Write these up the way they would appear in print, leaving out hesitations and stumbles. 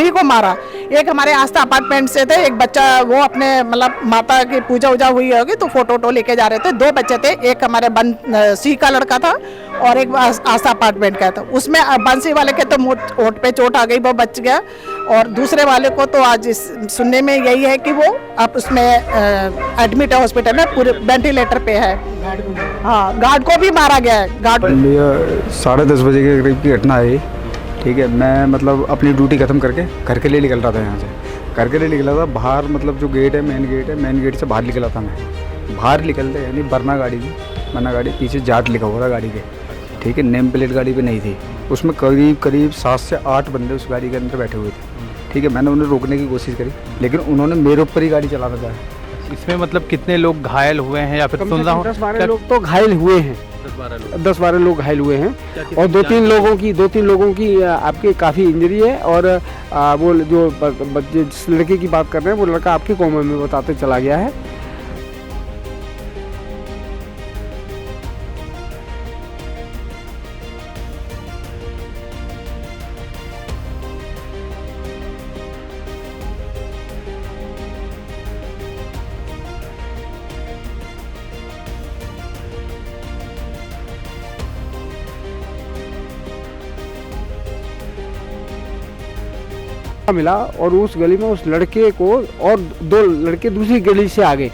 सभी को मारा। एक हमारे आस्था अपार्टमेंट से थे, एक बच्चा वो अपने मतलब माता की पूजा वूजा हुई होगी तो फोटो वोटो लेके जा रहे थे। दो बच्चे थे, एक हमारे सी का लड़का था और एक आस्था अपार्टमेंट का था। उसमें बंसी वाले के तो होंठ पे चोट आ गई, वो बच गया। और दूसरे वाले को तो आज सुनने में यही है कि वो अब उसमें एडमिट है हॉस्पिटल में, पूरे वेंटिलेटर पे है। हाँ, गार्ड को भी मारा गया है। गार्ड 10:30 बजे के करीब की घटना है। ठीक है, मैं मतलब अपनी ड्यूटी ख़त्म करके घर के लिए निकल रहा था। यहाँ से घर के लिए निकला था, बाहर मतलब जो गेट है, मेन गेट से बाहर निकला था मैं। बाहर निकलते यानी वरना गाड़ी पीछे जाट लिखा हुआ था गाड़ी के। ठीक है, नेम प्लेट गाड़ी पे नहीं थी। उसमें करीब 7 से 8 बंदे उस गाड़ी के अंदर बैठे हुए थे। ठीक है, मैंने उन्हें रोकने की कोशिश करी, लेकिन उन्होंने मेरे ऊपर ही गाड़ी चलाना चाहा। इसमें मतलब कितने लोग घायल हुए हैं या फिर सुन रहा हूँ 10-12 लोग तो घायल हुए हैं। 10-12 लोग घायल हुए हैं और दो तीन लोगों की आपकी काफ़ी इंजरी है। और वो जो जिस लड़के की बात कर रहे हैं वो लड़का आपके कोमा में बताते चला गया है। मिला और उस गली में उस लड़के को और 2 लड़के दूसरी गली से आ गए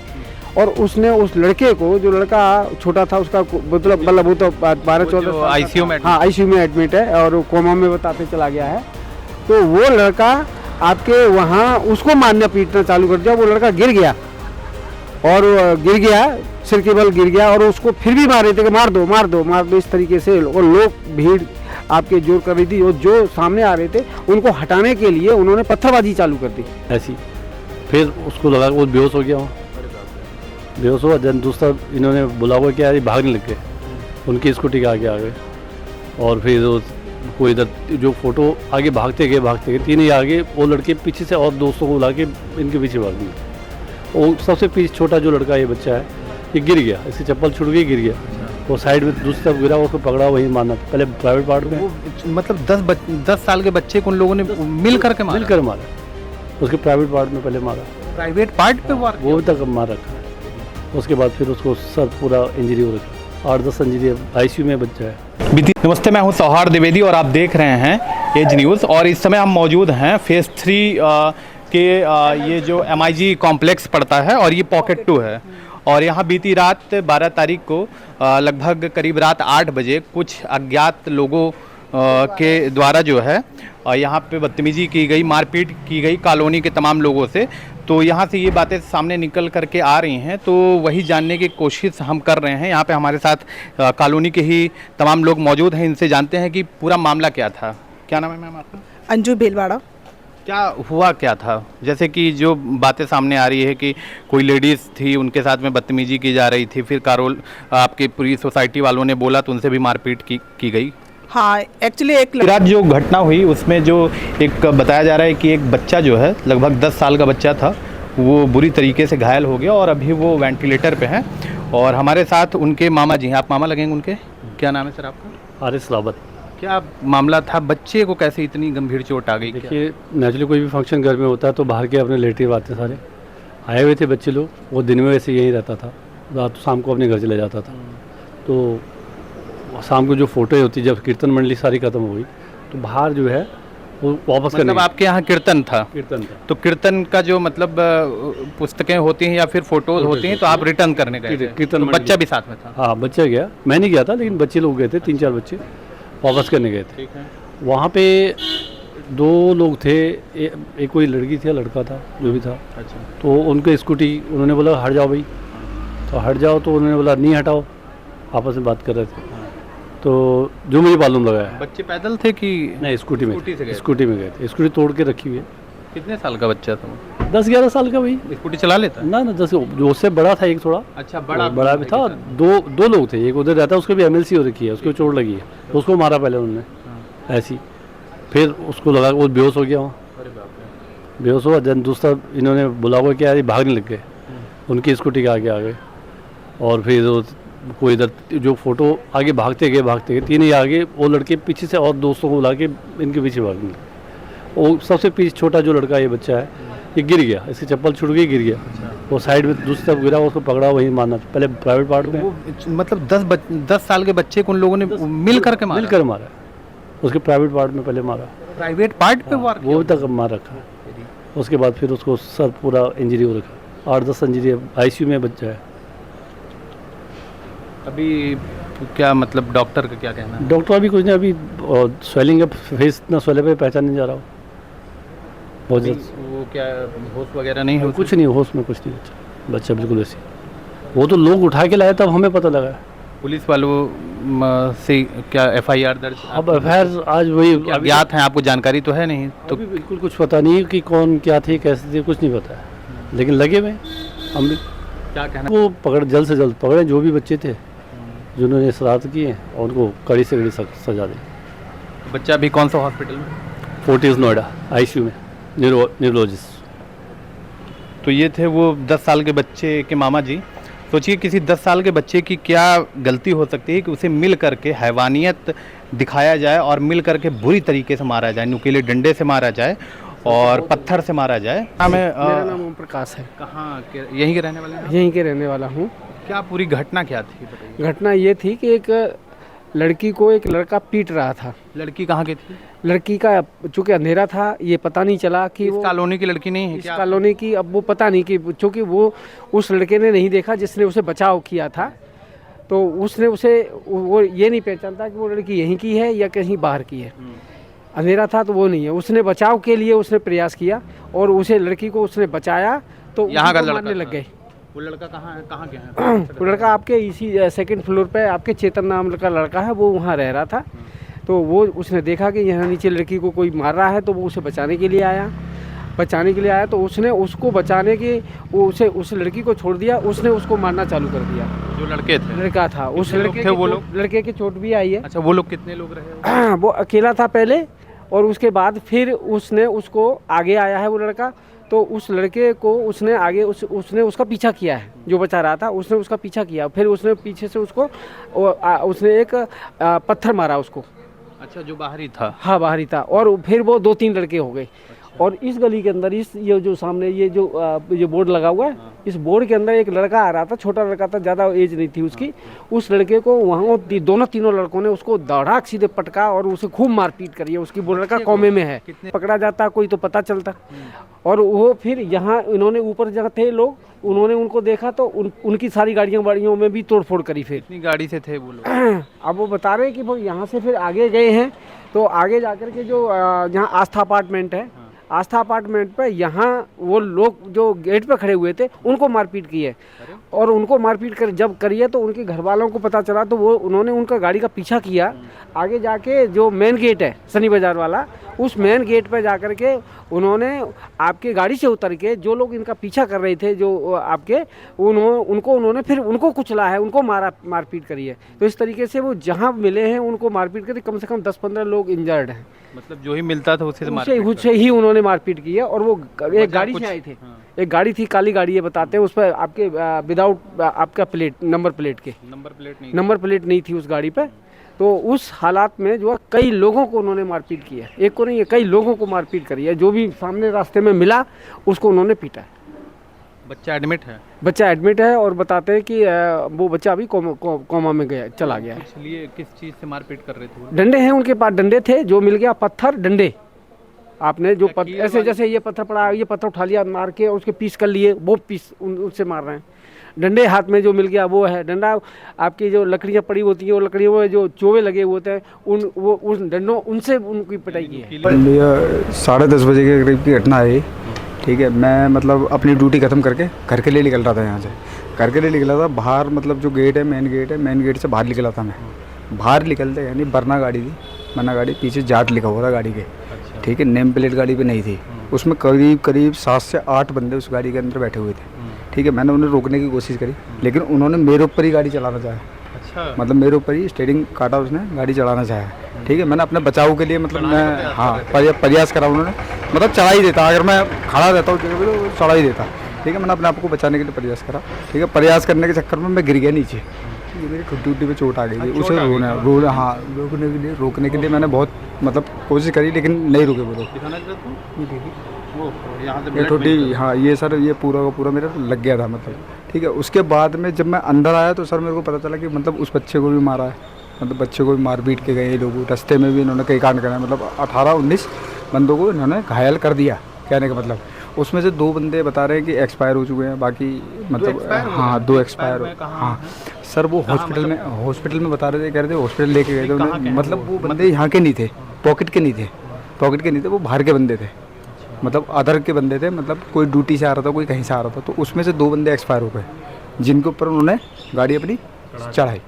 और उसने उस लड़के को, जो लड़का छोटा था उसका मतलब वो तो 12-14 आईसीयू में, हाँ आईसीयू में एडमिट है और कोमा में बताते चला गया है। तो वो लड़का आपके वहाँ उसको मारना पीटना चालू कर दिया। वो लड़का गिर गया सिर के बल गिर गया और उसको फिर भी मार रहे थे कि मार दो इस तरीके से। और लोग भीड़ आपके जोर कर रही थी और जो सामने आ रहे थे उनको हटाने के लिए उन्होंने पत्थरबाजी चालू कर दी ऐसी। फिर उसको लगा वो बेहोश हो गया, बेहोश हुआ। जन दूसरा इन्होंने बुला हुआ कि यार भागने लग गए, उनकी स्कूटी के आगे आ गए। और फिर वो इधर जो फोटो आगे भागते गए 3 ही आगे, वो लड़के पीछे से और दोस्तों को बुला के इनके पीछे भाग गए। वो सबसे पीछे छोटा जो लड़का ये बच्चा है, ये गिर गया, इसकी चप्पल छूट गई, गिर गया। वो साइड में दूसरी तरफ गिरा, उसको पकड़ा, वहीं मारना पहले प्राइवेट पार्ट में। मतलब 10 साल के बच्चे को उन लोगों ने मिल कर मारा। उसके प्राइवेट पार्ट में पहले मारा, प्राइवेट पार्ट पे वो तक मार रखा है। उसके बाद फिर उसको सर पूरा इंजरी हो रखा, 8-10 इंजरी आईसीयू में बच्चा है। नमस्ते, मैं हूं सौहार्द द्विवेदी और आप देख रहे हैं एज न्यूज़। और इस समय हम मौजूद हैं फेज़ 3 के ये जो MIG कॉम्प्लेक्स पड़ता है और ये पॉकेट 2 है। और यहाँ बीती रात 12 तारीख को लगभग करीब रात 8 बजे कुछ अज्ञात लोगों के द्वारा जो है यहाँ पे बदतमीजी की गई, मारपीट की गई कॉलोनी के तमाम लोगों से। तो यहाँ से ये बातें सामने निकल करके आ रही हैं, तो वही जानने की कोशिश हम कर रहे हैं। यहाँ पे हमारे साथ कॉलोनी के ही तमाम लोग मौजूद हैं, इनसे जानते हैं कि पूरा मामला क्या था। क्या नाम है मैम आपका? अंजू भीलवाड़ा। क्या हुआ क्या था? जैसे कि जो बातें सामने आ रही है कि कोई लेडीज़ थी, उनके साथ में बदतमीजी की जा रही थी, फिर आपकी पूरी सोसाइटी वालों ने बोला तो उनसे भी मारपीट की गई। हाँ, एक्चुअली एक रात जो घटना हुई उसमें जो एक बताया जा रहा है कि एक बच्चा जो है लगभग 10 साल का बच्चा था, वो बुरी तरीके से घायल हो गया और अभी वो वेंटिलेटर पे है। और हमारे साथ उनके मामा जी हैं, आप मामा लगेंगे उनके। क्या नाम है सर आपका? हारिस रावत। क्या मामला था, बच्चे को कैसे इतनी गंभीर चोट आ गई? देखिए, नेचुरली कोई भी फंक्शन घर में होता है तो बाहर के अपने रिलेटिव आते सारे आए हुए थे बच्चे लोग। वो दिन में वैसे यहीं रहता था, रात शाम को अपने घर चले जाता था। तो शाम को जो फोटो होती, जब कीर्तन मंडली सारी खत्म हो गई तो बाहर जो है वो वापस करने। मतलब आपके यहाँ कीर्तन था? कीर्तन था। तो कीर्तन का जो मतलब पुस्तकें होती हैं या फिर फोटोज होती हैं तो आप रिटर्न करने गए थे? कीर्तन बच्चा भी साथ में था? हाँ, बच्चा गया, मैं नहीं गया था, लेकिन बच्चे लोग गए थे, 3-4 बच्चे वापस करने गए थे। ठीक है। वहाँ पे 2 लोग थे, एक कोई लड़की थी, लड़का था जो भी था। अच्छा। तो उनके स्कूटी, उन्होंने बोला हट जाओ भाई, तो हट जाओ, तो उन्होंने बोला नहीं हटाओ, आपस में बात कर रहे थे। तो जो मुझे मालूम लगा है, बच्चे पैदल थे कि नहीं स्कूटी में से गए? स्कूटी में गए थे। स्कूटी तोड़ के रखी हुई है। कितने साल का बच्चा था? 10-11 साल का भाई। स्कूटी चला लेता? ना 10, जो उससे बड़ा था एक थोड़ा। अच्छा, बड़ा भी था। दो लोग थे, एक उधर रहता है, उसको भी MLC हो रखी है, उसको चोट लगी है, उसको मारा पहले उन्होंने ऐसी। फिर उसको लगा वो बेहोश हो गया, वहाँ बेहोश हुआ। जन दूसरा इन्होंने बुला हुआ कि यार भागने लग गए, उनकी स्कूटी के आगे आ गए। और फिर कोई इधर जो फोटो आगे भागते गए 3 ही आगे, वो लड़के पीछे से और दोस्तों को बुला के इनके पीछे भाग गए। वो सबसे पीछे छोटा जो लड़का ये बच्चा है, ये गिर गया, इसकी चप्पल छूट गई, गिर गया। वो साइड में दूसरी तरफ गिरा, उसको पकड़ा, वहीं मारना, पहले प्राइवेट पार्ट में। वो मतलब 10 साल के बच्चे को उन लोगों ने मिल करके मारा? मिलकर मारा, उसके प्राइवेट पार्ट में पहले मारा, प्राइवेट पार्ट पे वार वो तक मार रखा है। उसके बाद फिर उसको सर पूरा इंजरी हो रखा, 8-10 इंजरी, ICU में बच्चा है। अभी क्या मतलब डॉक्टर का क्या कहना है? डॉक्टर अभी कुछ नहीं, अभी स्वेलिंग है, फेस इतना स्वेल पे पहचान नहीं जा रहा हो बहुत अभी ज़्यादा। वो क्या होश वगैरह नहीं है? कुछ नहीं, होश में कुछ नहीं, बच्चा बिल्कुल ऐसी। वो तो लोग उठा के लाए तब हमें पता लगा। पुलिस वालों से क्या FIR दर्ज? अब FIR आज वही अज्ञात हैं, आपको जानकारी तो है नहीं? तो अभी बिल्कुल कुछ पता नहीं कि कौन क्या थे, कैसे थे, कुछ नहीं पता है, लेकिन लगे हुए हम भी। क्या कहना? वो पकड़, जल्द से जल्द पकड़े जो भी बच्चे थे जिन्होंने शरारत की है, और उनको कड़ी से कड़ी सजा दें। बच्चा अभी कौन सा हॉस्पिटल में? फोर्टिस नोएडा ICU में, न्यूरोलॉजिस्ट। तो ये थे वो 10 साल के बच्चे के मामा जी। सोचिए किसी 10 साल के बच्चे की क्या गलती हो सकती है कि उसे मिल करके हैवानियत दिखाया जाए और मिल करके बुरी तरीके से मारा जाए, नुकीले डंडे से मारा जाए और पत्थर से मारा जाए। मेरा नाम ओम प्रकाश है, कहाँ के? यहीं के रहने वाले हैं? यहीं के रहने वाला हूँ। क्या पूरी घटना क्या थी बताइए? घटना ये थी कि एक लड़की को एक लड़का पीट रहा था। लड़की कहाँ की थी? लड़की का चूँकि अंधेरा था, ये पता नहीं चला कि इस वो कॉलोनी की लड़की नहीं है इस क्या? कॉलोनी की, अब वो पता नहीं कि चूँकि वो उस लड़के ने नहीं देखा जिसने उसे बचाव किया था, तो उसने उसे वो ये नहीं पहचानता कि वो लड़की यहीं की है या कहीं बाहर की है। अंधेरा था तो वो नहीं है, उसने बचाव के लिए उसने प्रयास किया और उसे लड़की को उसने बचाया, तो यहाँ का उसको लड़का मारने लग था? गए। वो लड़का कहाँ है, कहाँ के हैं? वो लड़का आपके इसी 2nd फ्लोर पे आपके चेतन नाम का लड़का है, वो वहाँ रह रहा था। तो वो उसने देखा कि यहाँ नीचे लड़की को कोई मार रहा है, तो वो उसे बचाने के लिए आया। तो उसने उसको बचाने के वो उसे उस लड़की को छोड़ दिया, उसने उसको मारना चालू कर दिया। जो लड़के थे? लड़का था, उस कितने लोग लड़के थे वो के लोग? लड़के की चोट भी आई है। अच्छा, वो लोग कितने लोग रहे? वो अकेला था पहले, और उसके बाद फिर उसने उसको आगे आया है वो लड़का, तो उस लड़के को उसने आगे उसने उसका पीछा किया है, जो बचा रहा था उसने उसका पीछा किया, फिर उसने पीछे से उसको उसने एक पत्थर मारा उसको। अच्छा, जो बाहरी था? हाँ, बाहरी था। और फिर वो 2-3 लड़के हो गए। और इस गली के अंदर ये जो सामने ये जो बोर्ड लगा हुआ है, इस बोर्ड के अंदर एक लड़का आ रहा था, छोटा लड़का था, ज़्यादा एज नहीं थी उसकी। उस लड़के को वहाँ तीनों लड़कों ने उसको दौड़ाक सीधे पटका और उसे खूब मारपीट करी है उसकी। वो लड़का कौमे में है, पकड़ा जाता कोई तो पता चलता। और वो फिर यहाँ इन्होंने ऊपर जहाँ थे लोग, उन्होंने उनको देखा तो उनकी सारी गाड़ियों में भी तोड़फोड़ करी। फिर कितनी गाड़ी से थे वो लोग? अब वो बता रहे हैं कि वो यहाँ से फिर आगे गए हैं, तो आगे जाकर के जो जहाँ आस्था अपार्टमेंट है, आस्था अपार्टमेंट पे यहाँ वो लोग जो गेट पे खड़े हुए थे उनको मारपीट की है। और उनको मारपीट कर जब करी है तो उनके घर वालों को पता चला, तो वो उन्होंने उनका गाड़ी का पीछा किया। आगे जाके जो मेन गेट है सनी बाज़ार वाला, उस मेन गेट पे जाकर के उन्होंने आपके गाड़ी से उतर के जो लोग इनका पीछा कर रहे थे, जो आपके उन्होंने फिर उनको कुचला है, उनको मारपीट करी है। तो इस तरीके से वो जहाँ मिले हैं उनको मारपीट करी। कम से कम 10-15 लोग इंजर्ड हैं। मतलब जो ही मिलता था उसे उससे ही उन्होंने मारपीट की है। और वो एक गाड़ी से आए थे, एक गाड़ी थी काली गाड़ी, ये बताते हैं, उस पर आपके विदाउट आपका नंबर प्लेट नहीं थी उस गाड़ी पे। तो उस हालात में जो है कई लोगों को उन्होंने मारपीट की है, एक को नहीं है, कई लोगों को मारपीट करी है। जो भी सामने रास्ते में मिला उसको उन्होंने पीटा है। बच्चा एडमिट है और बताते हैं कि वो बच्चा अभी कोमा में चला गया है। इसलिए किस चीज़ से मारपीट कर रहे थे वो? डंडे हैं उनके पास, डंडे थे, जो मिल गया पत्थर डंडे। आपने जो ऐसे जैसे ये पत्थर पड़ा, ये पत्थर उठा लिया मार के, उसके पीस कर लिए, वो पीस उनसे मार रहे हैं। डंडे हाथ में जो मिल गया वो है डंडा। आपकी जो लकड़ियाँ पड़ी होती हैं, वो लकड़ियों में जो चोवे लगे होते हैं, उन डंडों उनसे उनकी पिटाई की है। 10:30 बजे के करीब की घटना है। ठीक है, मैं मतलब अपनी ड्यूटी ख़त्म करके घर के लिए निकल रहा था। यहाँ से घर के लिए निकला था, बाहर मतलब जो गेट है, मेन गेट से बाहर निकला था मैं। बाहर निकलते यानी वरना गाड़ी थी, वरना गाड़ी पीछे जाट लिखा हुआ था गाड़ी के। ठीक है, नेम प्लेट गाड़ी पे नहीं थी। उसमें करीब 7 से 8 बंदे उस गाड़ी के अंदर बैठे हुए थे। ठीक है, मैंने उन्हें रोकने की कोशिश करी, लेकिन उन्होंने मेरे ऊपर ही गाड़ी चलाना चाहा। अच्छा, मतलब मेरे ऊपर ही स्टीयरिंग काटा, उसने गाड़ी चलाना चाहा। ठीक है, मैंने अपने बचाव के लिए मतलब मैं प्रयास करा। उन्होंने मतलब चला ही देता, अगर मैं खड़ा रहता हूँ तो चला ही देता। ठीक है, मैंने अपने आप को बचाने के लिए प्रयास करा। ठीक है, प्रयास करने के चक्कर में मैं गिर गया नीचे। ये मेरी खुट्टी पे चोट आ गई थी, उसे रोकने के लिए मैंने बहुत मतलब कोशिश करी, लेकिन नहीं रुके वो लोग। दिखाना जरा तो। वो यहाँ से ये छोटी, हाँ ये सर ये पूरा का पूरा मेरा लग गया था मतलब, ठीक है। उसके बाद में जब मैं अंदर आया तो सर मेरे को पता चला कि मतलब उस बच्चे को भी मारा है, मतलब बच्चे को भी मार पीट के गए ये लोग। रास्ते में भी इन्होंने कई कांड कराए, मतलब 18-19 बंदों को इन्होंने घायल कर दिया, कहने का मतलब। उसमें से 2 बंदे बता रहे हैं कि एक्सपायर हो चुके हैं, बाकी मतलब हाँ 2 एक्सपायर। हाँ सर वो हॉस्पिटल में बता रहे थे, कह रहे थे हॉस्पिटल लेके गए थे उन्हें, मतलब वो बंदे यहाँ के नहीं थे, पॉकेट के नहीं थे, वो बाहर के बंदे थे, मतलब अदर के बंदे थे, मतलब कोई ड्यूटी से आ रहा था, कोई कहीं से आ रहा था। तो उसमें से 2 बंदे एक्सपायर हो गए, जिनके ऊपर उन्होंने गाड़ी अपनी चढ़ाई,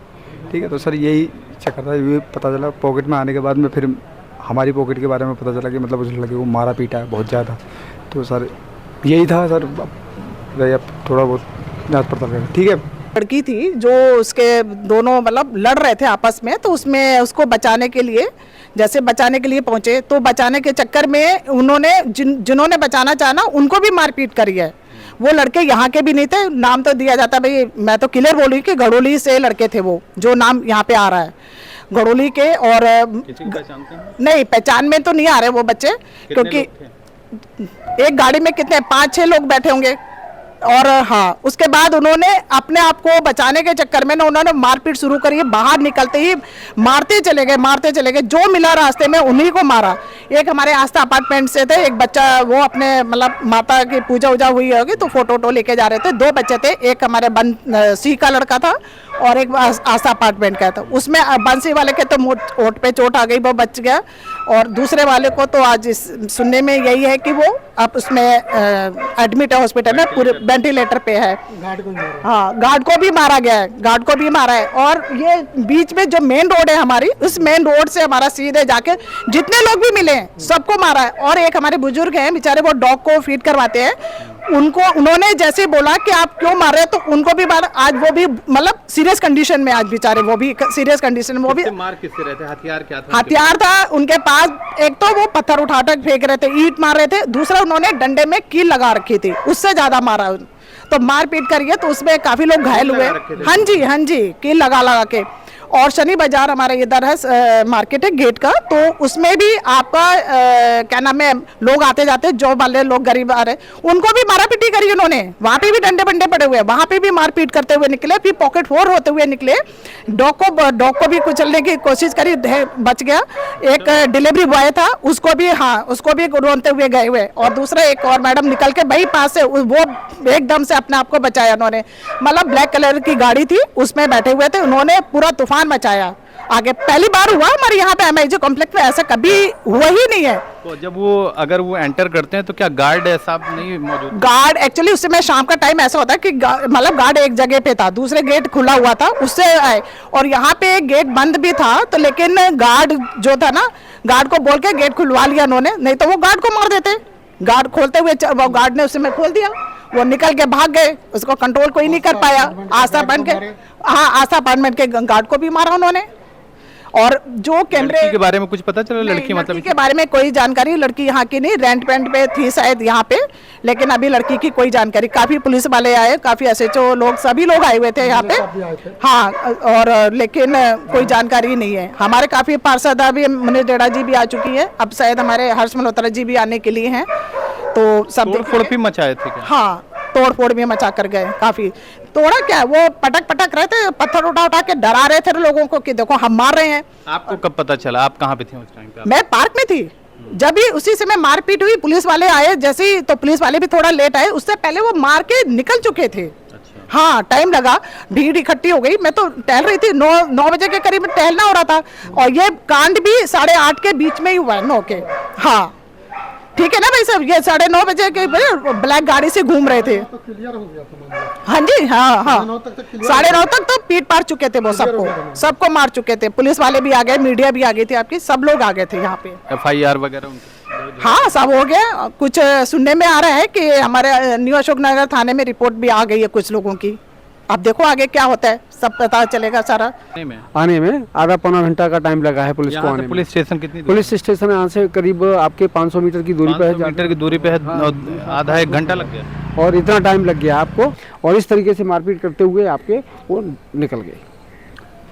ठीक है। तो सर यही चक्कर था, ये पता चला पॉकेट में आने के बाद में, फिर हमारी पॉकेट के बारे में पता चला कि मतलब उस लड़के को मारा पीटा है बहुत ज़्यादा। तो सर यही था सर, अब थोड़ा बहुत जांच पड़ताल करें, ठीक है। लड़की थी जो उसके दोनों मतलब लड़ रहे थे आपस में, तो उसमें उसको बचाने के लिए जैसे बचाने के लिए पहुंचे, तो बचाने के चक्कर में उन्होंने जिन्होंने बचाना चाहा ना उनको भी मारपीट करी है। वो लड़के यहाँ के भी नहीं थे, नाम तो दिया जाता भाई, मैं तो क्लियर बोल रही कि गड़ोली से लड़के थे वो, जो नाम यहाँ पे आ रहा है गड़ोली के। और नहीं पहचान में तो नहीं आ रहे वो बच्चे, क्योंकि एक गाड़ी में कितने 5-6 लोग बैठे होंगे। और हाँ उसके बाद उन्होंने अपने आप को बचाने के चक्कर में ना उन्होंने मारपीट शुरू करी है। बाहर निकलते ही मारते चले गए, जो मिला रास्ते में उन्हीं को मारा। एक हमारे आस्था अपार्टमेंट से थे, एक बच्चा वो अपने मतलब माता की पूजा वूजा हुई होगी तो फोटो लेके जा रहे थे। 2 बच्चे थे, एक हमारे सी का लड़का था और एक आस्था अपार्टमेंट का था। उसमें बंसी वाले के तो ओट पे चोट आ गई, वो बच गया। और दूसरे वाले को तो आज सुनने में यही है कि वो अब उसमें एडमिट है हॉस्पिटल में, पूरे वेंटिलेटर पे है। हाँ गार्ड को भी मारा गया है, और ये बीच में जो मेन रोड है हमारी, उस मेन रोड से हमारा सीधे जाके जितने लोग भी मिले हैं सबको मारा है। और एक हमारे बुजुर्ग हैं बेचारे, वो डॉग को फीड करवाते हैं, उन्होंने जैसे बोला कि आप क्यों मार रहे हैं, तो उनको भी मारा। आज वो भी मतलब सीरियस कंडीशन में, आज बेचारे वो भी सीरियस कंडीशन में। वो भी मार किससे रहे थे, हथियार क्या था? हथियार था उनके पास, एक तो वो पत्थर उठा फेंक रहे थे, ईंट मार रहे थे, दूसरा उन्होंने डंडे में कील लगा रखी थी, उससे ज्यादा मारा। तो मारपीट करिए तो उसमें काफी लोग घायल हुए। हाँ जी कील लगा के। और शनि बाजार हमारे इधर है, मार्केट है गेट का, तो उसमें भी आपका क्या नाम है, लोग आते जाते, जॉब वाले लोग गरीब आ रहे, उनको भी मारा पीटी करी उन्होंने। वहाँ पे भी डंडे बंडे पड़े हुए, वहाँ पे भी मारपीट करते हुए निकले, फिर पॉकेट फोड़ होते हुए निकले। डॉग को भी कुचलने की कोशिश करी, बच गया। एक डिलीवरी बॉय था, उसको भी रोनते हुए गए हुए। और दूसरा एक और मैडम निकल के भाई पास से, वो एकदम से अपने आप को बचाया उन्होंने। मतलब ब्लैक कलर की गाड़ी थी, उसमें बैठे हुए थे, उन्होंने पूरा तूफान मचाया आगे। पहली बार हुआ हमारे यहाँ पे एमआईजी कॉम्प्लेक्स में, ऐसा कभी हुआ ही नहीं है। तो जब अगर वो एंटर करते हैं तो क्या गार्ड ऐसा नहीं मौजूद? गार्ड एक्चुअली उस समय शाम का टाइम ऐसा होता है कि मतलब गार्ड एक जगह पे था, दूसरे गेट खुला हुआ था, उससे आए। और यहाँ पे गेट बंद भी था, तो लेकिन गार्ड जो था ना, गार्ड को बोल के गेट खुलवा लिया उन्होंने, नहीं तो वो गार्ड को मार देते। गार्ड खोलते हुए वो गार्ड ने उस समय खोल दिया, वो निकल के भाग गए, उसको कंट्रोल कोई नहीं कर पाया। आस्था अपार्टमेंट के गार्ड को भी मारा उन्होंने। और जो कैमरे के बारे में कुछ पता चला? लड़की मतलब के बारे में कोई जानकारी, लड़की यहाँ की नहीं, रेंट पे थी शायद यहाँ पे, लेकिन अभी लड़की की कोई जानकारी। काफी पुलिस वाले आए, काफी एसएचओ लोग, सभी लोग आए हुए थे यहाँ पे। हाँ और लेकिन कोई जानकारी नहीं है। हमारे काफी पार्षद, अभी मुनीर डेड़ा जी भी आ चुकी है, अब शायद हमारे हर्ष मल्होत्रा जी भी आने के लिए हैं। तो सब तोड़ भी मचाए थे क्या? हाँ तोड़ भी मचा कर गए, काफी तोड़ा। क्या वो पटक रहे थे, पत्थर उठा के डरा रहे थे लोगों को कि देखो हम मार रहे हैं। आपको कब पता चला? आप कहाँ पे थे उस टाइम पे? मैं पार्क में थी, जब भी उसी समय मारपीट हुई, पुलिस वाले आए जैसे ही, तो पुलिस वाले भी थोड़ा लेट आए, उससे पहले वो मार के निकल चुके थे। अच्छा। हाँ टाइम लगा, भीड़ इकट्ठी हो गई। मैं तो टहल रही थी, 9 बजे के करीब टहलना हो रहा था, और ये कांड भी 8:30 के बीच में ही हुआ है, 9 के। हाँ ठीक है ना भाई साहब, ये 9:30 बजे के ब्लैक गाड़ी से घूम रहे थे। तो क्लियर हो गया था? हाँ जी, हाँ 9:30 तक तो पीट पार चुके थे, वो सबको मार चुके थे। पुलिस वाले भी आ गए, मीडिया भी आ गई थी आपकी, सब लोग आ गए थे यहाँ पे। FIR वगैरह? हाँ सब हो गया। कुछ सुनने में आ रहा है कि हमारे न्यू अशोकनगर थाने में रिपोर्ट भी आ गई है कुछ लोगों की। अब देखो आगे क्या होता है, सब पता चलेगा सारा। आने में आधा पौना घंटा का टाइम लगा है पुलिस को आने में। पुलिस स्टेशन कितनी? पुलिस स्टेशन यहाँ से करीब आपके 500 मीटर की दूरी पे है। 500 मीटर की दूरी पे है। आधा 1 घंटा लग गया, और इतना टाइम लग गया आपको। और इस तरीके से मारपीट करते हुए आपके वो निकल गए।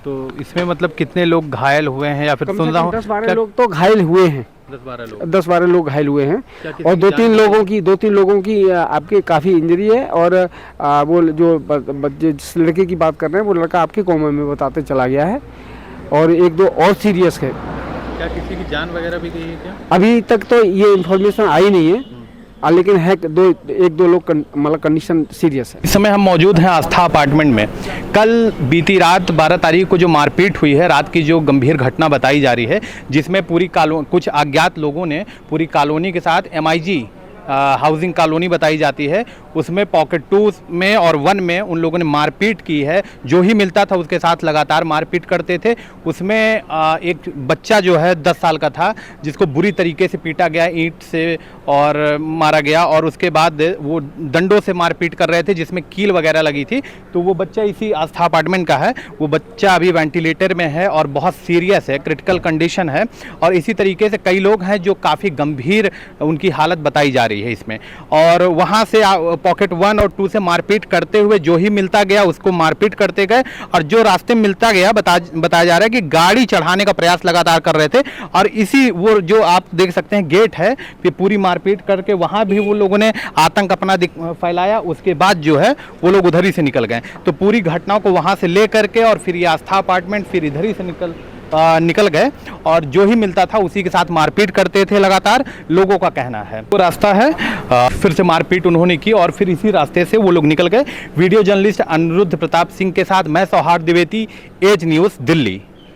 तो इसमें मतलब कितने लोग घायल हुए हैं या फिर कम से सुन रहा कम हूँ 10-12 लोग तो घायल हुए हैं। 10-12 लोग 10-12 लोग घायल हुए हैं किसी और की दो तीन लोगों की आपके काफ़ी इंजरी है। और वो जो जिस लड़के की बात कर रहे हैं वो लड़का आपके कोमा में बताते चला गया है और एक दो और सीरियस है। क्या किसी की जान वगैरह भी गई है क्या? अभी तक तो ये इन्फॉर्मेशन आई नहीं है, लेकिन है एक दो लोग मतलब कंडीशन सीरियस है। इस समय हम मौजूद हैं आस्था अपार्टमेंट में। कल बीती रात 12 तारीख को जो मारपीट हुई है, रात की जो गंभीर घटना बताई जा रही है, जिसमें पूरी कुछ अज्ञात लोगों ने पूरी कॉलोनी के साथ MIG हाउसिंग कॉलोनी बताई जाती है, उसमें पॉकेट 2 में और 1 में उन लोगों ने मारपीट की है। जो ही मिलता था उसके साथ लगातार मारपीट करते थे। उसमें एक बच्चा जो है 10 साल का था, जिसको बुरी तरीके से पीटा गया ईंट से और मारा गया, और उसके बाद वो डंडों से मारपीट कर रहे थे जिसमें कील वगैरह लगी थी। तो वो बच्चा इसी आस्था अपार्टमेंट का है। वो बच्चा अभी वेंटिलेटर में है और बहुत सीरियस है, क्रिटिकल कंडीशन है। और इसी तरीके से कई लोग हैं जो काफ़ी गंभीर उनकी हालत बताई जा रही है इसमें। और वहाँ से पॉकेट 1 और 2 से मारपीट करते हुए जो ही मिलता गया उसको मारपीट करते गए, और जो रास्ते में मिलता गया बताया जा रहा है कि गाड़ी चढ़ाने का प्रयास लगातार कर रहे थे। और इसी वो जो आप देख सकते हैं गेट है, फिर पूरी मारपीट करके वहाँ भी वो लोगों ने आतंक अपना फैलाया। उसके बाद जो है वो लोग उधर ही से निकल गए। तो पूरी घटनाओं को वहाँ से ले करके और फिर ये आस्था अपार्टमेंट फिर इधर ही से निकल गए, और जो ही मिलता था उसी के साथ मारपीट करते थे लगातार, लोगों का कहना है। वो रास्ता है, फिर से मारपीट उन्होंने की और फिर इसी रास्ते से वो लोग निकल गए। वीडियो जर्नलिस्ट अनिरुद्ध प्रताप सिंह के साथ मैं सौहार्द द्विवेदी, एज न्यूज़, दिल्ली।